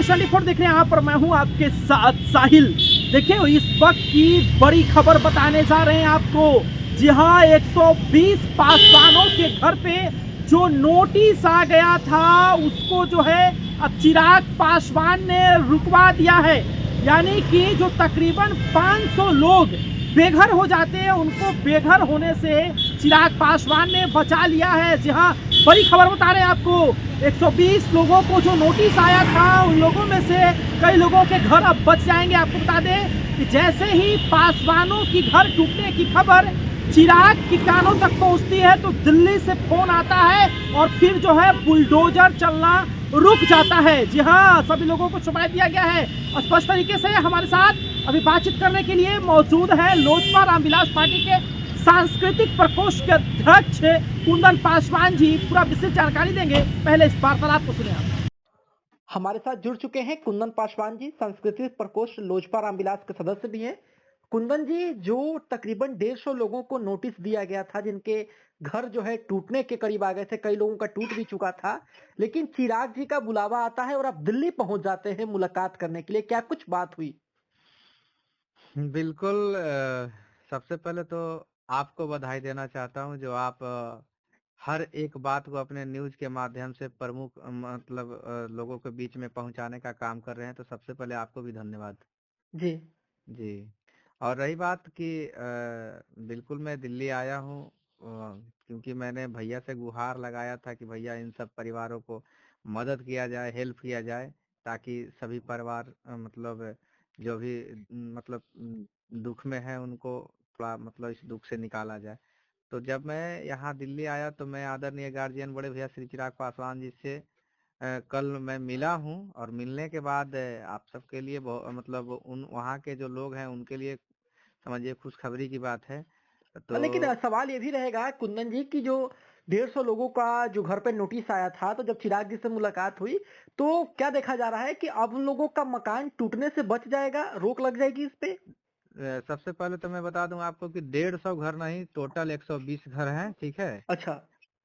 Action report देख रहे हैं। यहाँ पर मैं हूँ आपके साथ साहिल। देखिए इस वक्त की बड़ी खबर बताने जा रहे हैं आपको। जी हाँ, 120 पासवानों के घर पे जो नोटिस आ गया था उसको जो है अब चिराग पासवान ने रुकवा दिया है। यानी कि जो तकरीबन 500 लोग बेघर हो जाते हैं उनको बेघर होने से चिराग पासवान ने बचा लिया है। जी हाँ, बड़ी खबर बता रहे हैं आपको। 120 लोगों को जो नोटिस आया था उन लोगों में से कई लोगों के घर अब बच जाएंगे। आपको बता दें कि जैसे ही पासवानों की घर टूटने की खबर चिराग की कानों तक पहुंचती है तो दिल्ली से फोन आता है और फिर जो है बुलडोजर चलना रुक जाता है। जी हाँ, सभी लोगों को छुपा दिया गया है। और स्पष्ट तरीके से हमारे साथ अभी बातचीत करने के लिए मौजूद है लोजपा रामविलास पार्टी के सांस्कृतिक प्रकोष्ठ के अध्यक्ष कुंदन पासवान जी। पूरा विस्तृत जानकारी देंगे, पहले इस वार्तालाप को सुने आप। हमारे साथ जुड़ चुके हैं कुंदन पासवान जी, सांस्कृतिक प्रकोष्ठ लोजपा रामविलास के सदस्य भी हैं। कुंदन जी, जो तकरीबन 150 लोगों को नोटिस दिया गया था जिनके घर जो है टूटने के करीब आ गए थे, कई लोगों का टूट भी चुका था, लेकिन चिराग जी का बुलावा आता है और आप दिल्ली पहुंच जाते हैं मुलाकात करने के लिए, क्या कुछ बात हुई? बिल्कुल। सबसे पहले तो आपको बधाई देना चाहता हूँ जो आप हर एक बात को अपने न्यूज़ के माध्यम से प्रमुख मतलब लोगों के बीच में पहुँचाने का काम कर रहे हैं, तो सबसे पहले आपको भी धन्यवाद। जी। जी। और रही बात कि बिल्कुल मैं दिल्ली आया हूँ क्योंकि मैंने भैया से गुहार लगाया था कि भैया इन सब परिवारों को मदद किया जाए, हेल्प किया जाए, ताकि सभी परिवार मतलब जो भी मतलब दुख में है उनको थोड़ा मतलब इस दुख से निकाला जाए। तो जब मैं यहाँ दिल्ली आया तो मैं आदरणीय गार्जियन बड़े भैया श्री चिराग पासवान जी से कल मैं मिला हूँ और मिलने के बाद आप सबके लिए मतलब उन वहाँ के जो लोग हैं उनके लिए समझिए खुशखबरी की बात है। तो लेकिन सवाल ये भी रहेगा कुंदन जी कि जो 150 लोगों का जो घर पे नोटिस आया था, तो जब चिराग जी से मुलाकात हुई तो क्या देखा जा रहा है कि अब उन लोगों का मकान टूटने से बच जाएगा, रोक लग जाएगी इस पे? सबसे पहले तो मैं बता दूं आपको कि 150 घर नहीं, टोटल 120 घर हैं, ठीक है। अच्छा।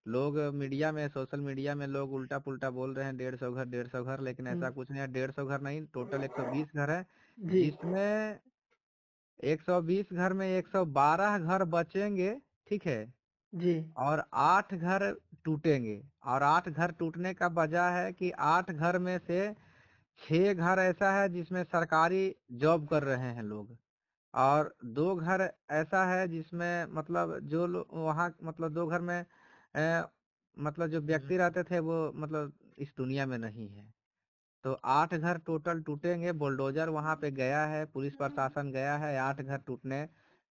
लोग मीडिया में, सोशल मीडिया में लोग उल्टा पुल्टा बोल रहे हैं 150 घर, लेकिन ऐसा कुछ नहीं है। 150 घर नहीं, टोटल 120 घर है, जी। जिसमें 120 घर में 112 घर बचेंगे, ठीक है। जी। और 8 घर टूटेंगे। और 8 घर टूटने का वजह है कि 8 घर में से 6 घर ऐसा है जिसमें सरकारी जॉब कर रहे हैं लोग, और 2 घर ऐसा है जिसमें मतलब जो लोग वहाँ मतलब 2 घर में मतलब जो व्यक्ति रहते थे वो मतलब इस दुनिया में नहीं है। तो 8 घर टोटल टूटेंगे। बुलडोजर वहां पे गया है, पुलिस प्रशासन गया है, 8 घर टूटने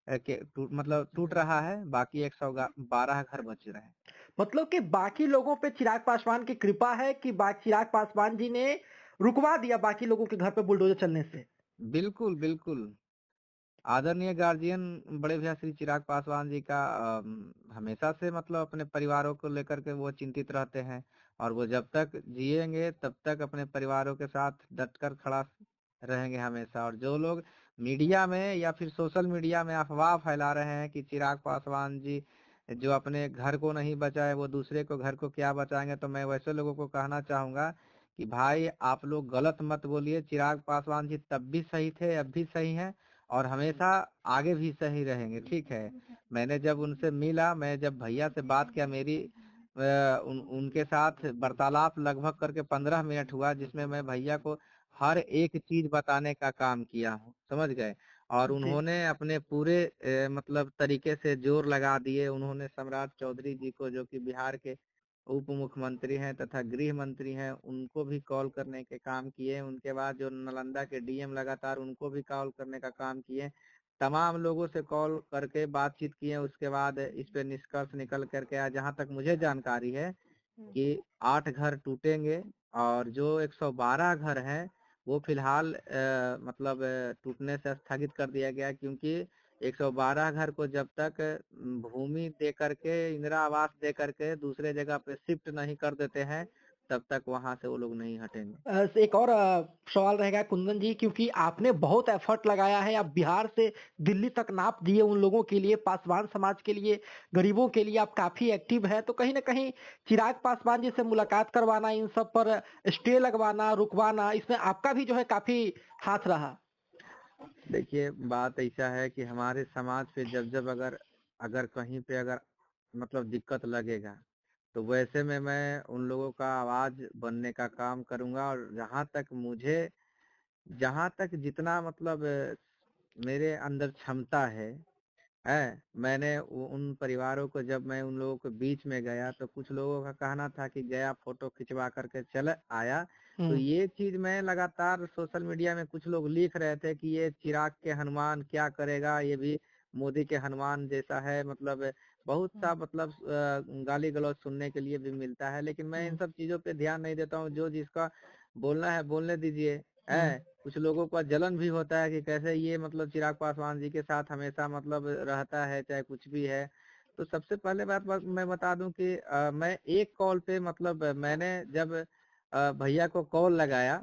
मतलब टूट रहा है, बाकी 112 घर बच रहे हैं। मतलब कि बाकी लोगों पे चिराग पासवान की कृपा है कि चिराग पासवान जी ने रुकवा दिया बाकी लोगों के घर पे बुलडोजर चलने से। बिल्कुल बिल्कुल। आदरणीय गार्जियन बड़े भैया श्री चिराग पासवान जी का हमेशा से मतलब अपने परिवारों को लेकर के वो चिंतित रहते हैं, और वो जब तक जिएंगे तब तक अपने परिवारों के साथ डटकर खड़ा रहेंगे हमेशा। और जो लोग मीडिया में या फिर सोशल मीडिया में अफवाह फैला रहे हैं कि चिराग पासवान जी जो अपने घर को नहीं बचाए वो दूसरे को घर को क्या बचाएंगे, तो मैं वैसे लोगों को कहना चाहूंगा कि भाई आप लोग गलत मत बोलिए। चिराग पासवान जी तब भी सही थे, अब भी सही हैं, और हमेशा आगे भी सही रहेंगे, ठीक है। मैंने जब उनसे मिला, मैं जब भैया से बात किया, मेरी उनके साथ वार्तालाप लगभग करके 15 मिनट हुआ, जिसमें मैं भैया को हर एक चीज बताने का काम किया हूँ, समझ गए। और जी। उन्होंने अपने पूरे मतलब तरीके से जोर लगा दिए। उन्होंने सम्राट चौधरी जी को, जो कि बिहार के उप मुख्यमंत्री हैं तथा गृह मंत्री हैं, उनको भी कॉल करने के काम किए। उनके बाद जो नालंदा के डीएम लगातार, उनको भी कॉल करने का काम किए। तमाम लोगों से कॉल करके बातचीत किए। उसके बाद इस पे निष्कर्ष निकल करके आया, जहां तक मुझे जानकारी है कि 8 घर टूटेंगे, और जो 112 घर हैं वो फिलहाल मतलब टूटने से स्थगित कर दिया गया है, क्योंकि 112 घर को जब तक भूमि दे करके, इंदिरा आवास दे करके दूसरे जगह पे शिफ्ट नहीं कर देते हैं, तब तक वहां से वो लोग नहीं हटेंगे। एक और सवाल रहेगा कुंदन जी, क्योंकि आपने बहुत एफर्ट लगाया है, आप बिहार से दिल्ली तक नाप दिए उन लोगों के लिए, पासवान समाज के लिए, गरीबों के लिए आप काफी एक्टिव है, तो कहीं ना कहीं चिराग पासवान जी से मुलाकात करवाना, इन सब पर स्टे लगवाना, रुकवाना, इसमें आपका भी जो है काफी हाथ रहा। देखिए बात ऐसा है कि हमारे समाज पे जब अगर अगर कहीं पे अगर मतलब दिक्कत लगेगा तो वैसे में मैं उन लोगों का आवाज बनने का काम करूंगा, और जहां तक जितना मतलब मेरे अंदर क्षमता है, मैंने उन परिवारों को, जब मैं उन लोगों के बीच में गया तो कुछ लोगों का कहना था कि गया फोटो खिंचवा करके चल आया, तो ये चीज मैं लगातार सोशल मीडिया में कुछ लोग लिख रहे थे कि ये चिराग के हनुमान क्या करेगा, ये भी मोदी के हनुमान जैसा है, मतलब बहुत सा मतलब गाली गलौज सुनने के लिए भी मिलता है, लेकिन मैं इन सब चीजों पे ध्यान नहीं देता हूँ। जो जिसका बोलना है बोलने दीजिए। कुछ लोगों का जलन भी होता है कि कैसे ये मतलब चिराग पासवान जी के साथ हमेशा मतलब रहता है, चाहे कुछ भी है। तो सबसे पहले बात मैं बता दूं कि मैं एक कॉल पे मतलब मैंने जब भैया को कॉल लगाया,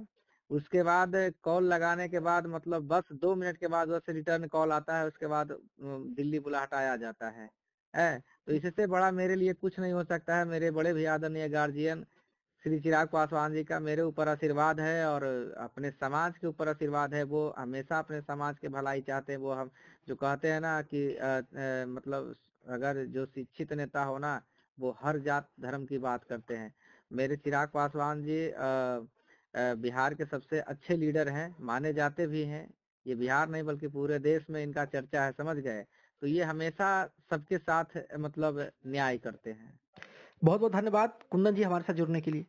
उसके बाद कॉल लगाने के बाद मतलब बस 2 मिनट के बाद बस रिटर्न कॉल आता है, उसके बाद दिल्ली बुला हटाया जाता है। तो इससे बड़ा मेरे लिए कुछ नहीं हो सकता है। मेरे बड़े भैया आदरणीय गार्जियन श्री चिराग पासवान जी का मेरे ऊपर आशीर्वाद है, और अपने समाज के ऊपर आशीर्वाद है। वो हमेशा अपने समाज के भलाई चाहते हैं। वो हम जो कहते हैं ना कि मतलब अगर जो शिक्षित नेता हो ना, वो हर जात धर्म की बात करते हैं। मेरे चिराग पासवान जी बिहार के सबसे अच्छे लीडर हैं, माने जाते भी हैं। ये बिहार नहीं बल्कि पूरे देश में इनका चर्चा है, समझ गए। तो ये हमेशा सबके साथ मतलब न्याय करते हैं। बहुत बहुत धन्यवाद कुंदन जी हमारे साथ जुड़ने के लिए।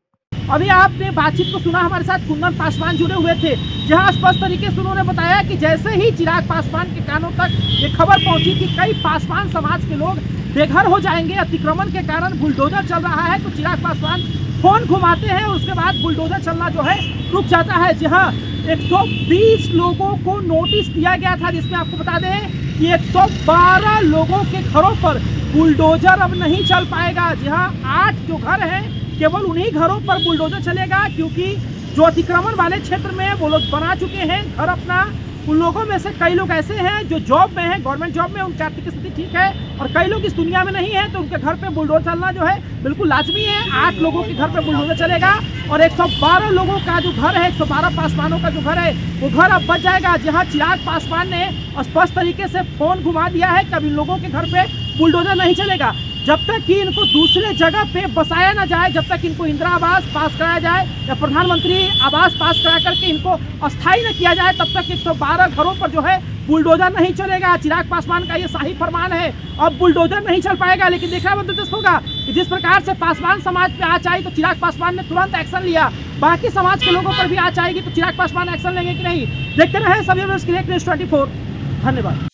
अभी आपने बातचीत को सुना, हमारे साथ कुंदन पासवान जुड़े हुए थे, जहां स्पष्ट तरीके से उन्होंने बताया कि जैसे ही चिराग पासवान के कानों तक ये खबर पहुंची कि कई पासवान समाज के लोग बेघर हो जाएंगे अतिक्रमण के कारण, बुलडोजर चल रहा है, तो चिराग पासवान फोन घुमाते हैं, उसके बाद बुलडोजर चलना जो है रुक जाता है। जहां 120 लोगों को नोटिस दिया गया था, जिसमें आपको बता दें कि 112 लोगों के घरों पर बुलडोजर अब नहीं चल पाएगा। जहां 8 जो घर हैं केवल उन्हीं घरों पर बुलडोजर चलेगा, क्योंकि जो अतिक्रमण वाले क्षेत्र में वो लोग बना चुके हैं घर अपना। उन लोगों में से कई लोग ऐसे हैं जो जॉब में हैं, गवर्नमेंट जॉब में, उनकी आर्थिक स्थिति ठीक है, और कई लोग इस दुनिया में नहीं है, तो उनके घर पे बुलडोजर चलना जो है बिल्कुल लाजमी है। 8 लोगों के घर पे बुलडोजर चलेगा, और 112 लोगों का जो घर है, 112 पासवानों का जो घर है, वो घर अब बच जाएगा। जहाँ चिराग पासवान ने स्पष्ट तरीके से फोन घुमा दिया है कि अब इन लोगों के घर पे बुलडोजर नहीं चलेगा। जब तक कि इनको दूसरे जगह पे बसाया ना जाए, जब तक इनको इंदिरा आवास पास कराया जाए या प्रधानमंत्री आवास पास करा करके इनको अस्थायी न किया जाए, तब तक 112 घरों पर जो है बुलडोजर नहीं चलेगा। चिराग पासवान का ये शाही फरमान है। अब बुलडोजर नहीं चल पाएगा, लेकिन देखना बहुत दिलचस्प होगा कि जिस प्रकार से पासवान समाज पे आँच आई तो चिराग पासवान ने तुरंत एक्शन लिया, बाकी समाज के लोगों पर भी आँच आएगी तो चिराग पासवान एक्शन लेंगे कि नहीं, देखते रहे सभी न्यूज़ 24। धन्यवाद।